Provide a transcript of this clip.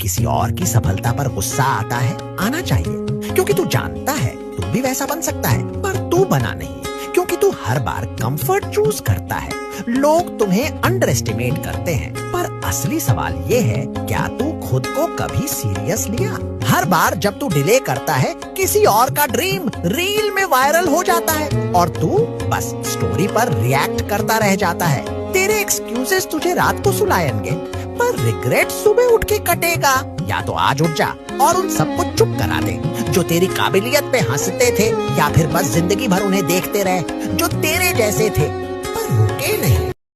किसी और की सफलता पर गुस्सा आता है, आना चाहिए, क्योंकि तू जानता है तू भी वैसा बन सकता है, पर तू बना नहीं, क्योंकि तू हर बार कंफर्ट चूज करता है। लोग तुम्हें अंडर एस्टिमेट करते हैं, पर असली सवाल ये है, क्या तू खुद को कभी सीरियस लिया? हर बार जब तू डिले करता है, किसी और का ड्रीम रील में वायरल हो जाता है और तू बस स्टोरी पर रिएक्ट करता रह जाता है। तेरे एक्सक्यूजेस तुझे रात को सुलाएंगे, पर रिग्रेट सुबह उठ के कटेगा। या तो आज उठ जा और उन सबको चुप करा दे जो तेरी काबिलियत पे हंसते थे, या फिर बस जिंदगी भर उन्हें देखते रहे जो तेरे जैसे थे पर रुके नहीं।